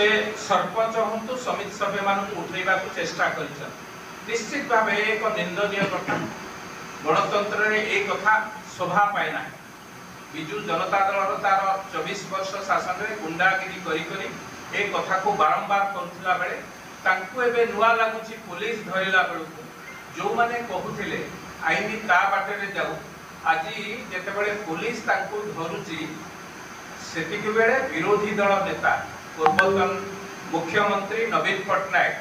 से सरपंच हूँ समिति सभ्य मान उठेबा चेष्टा कर निश्चित भाव एक निंदनीय कथा गणतंत्र में एक कथा शोभा पाए ना। विजु जनता दल तार 24 वर्ष शासन में गुंडागिरी करी एक कथा को बारंबार करुला बेले तांकु एबे नुआ लागुची पुलिस धरिला बेलू जो माने कहूथिले आईन ता बाटे जाऊ आज जेतेबेले पुलिस तांकु धरुची सेतिक बेले विरोधी दल नेता पूर्वतन मुख्यमंत्री नवीन पट्टनायक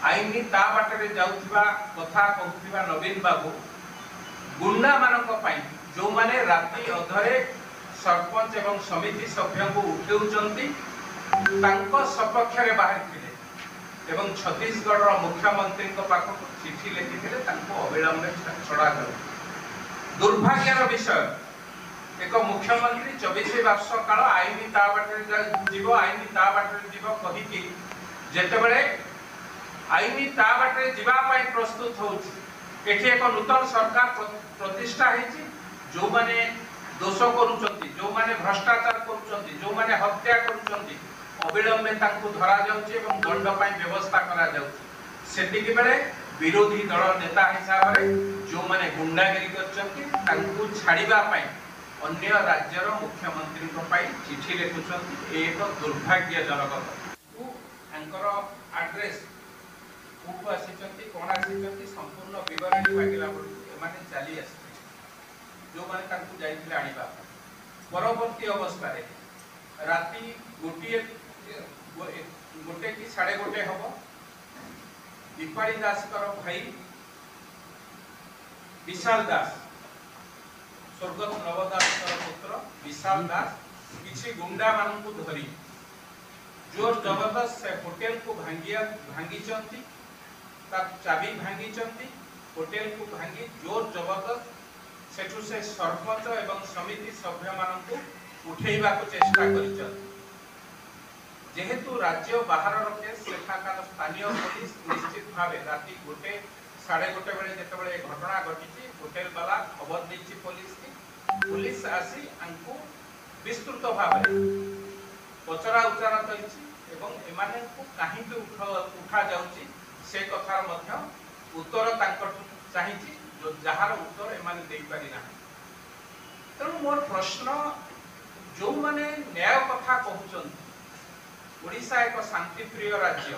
आईन ता बाटे जाउथिबा कथा कहूथिबा नवीन बाबू गुंडा मानक पई जो माने राति अधरे सरपंच एवं समिति सभ्य को उठेउचंती तांको सपक्ष रे बाहर थिले एवं छत्तीसगढ़ मुख्यमंत्री को पाखो चिठी लिखिथिले तांको अविलंब छड़ा कर दुर्भाग्यर विषय एक मुख्यमंत्री 24 वर्ष काल आईन ता बाटे जीव आईन ता बाटे जीव कहि कि जेतेबेले आईन ता बाटे जीवा पई प्रस्तुत होउची एठी एक नूतन सरकार प्रतिष्ठा हेची जो माने दोष करूचंती जो माने भ्रष्टाचार करूचंती जो माने हत्या करूचंती अविलंब में तांकु धरा जाउची एवं दंड पई व्यवस्था करा जाउची सेतिक बेले विरोधी दल नेता हिसाब रे जो माने गुंडागिरी करचंती तांकु छाड़ीबा पई अन्य राज्यर मुख्यमंत्री को पई चिठी लिखुचंती एक दुर्भाग्यजनक अंकर एड्रेस को आसीचंती कोन आसीचंती संपूर्ण विवरणी मागिला पड़ू एमाने चली आसी जो माने तांकु जाइथिले आनिबा परवर्ती अवस्था रे राती गोटे की 1:30 हबो दीपाली दास कर भाई विशाल दास स्वर्गत नवदास कर पुत्र विशाल दास किछि गुंडा मान को धरी जोर जबरदस्त से होटल को भांगी चंती ता चाबी भांगी चंती होटल को भांगी जोर जबरदस्त सेठु से सरपंच एवं समिति सभ्य मान को उठेबा को चेष्टा करिचन जेहेतु राज्य बाहर रखे सेठाकार स्थानीय पुलिस निश्चित भावे राति 1:30 बेले जेतेबेले घटना घटिची होटल वाला खबर देछि पुलिस आसी अंकु विस्तृत भावे पचरा उच्चारण करिछि एवं एमाने को काहे उठा जाउची से कथार मध्य उत्तर तांकर चाहिछि जो जहार उत्तर एमाने देई पारि ना। तेणु मोर प्रश्न जो माने न्याय कथा कहउचन ओडिशा एक शांति प्रिय राज्य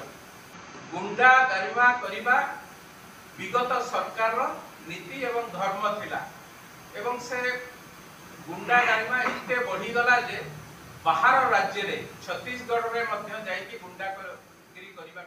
गुंडा गरिमा करिबा विगत सरकार नीति एवं धर्म थिला एवं से गुंडा गरिमा इते बढ़ी गला जे बाहर राज्य रे छत्तीसगढ़ रे मध्य जाई कि गुंडा गिरी करिबा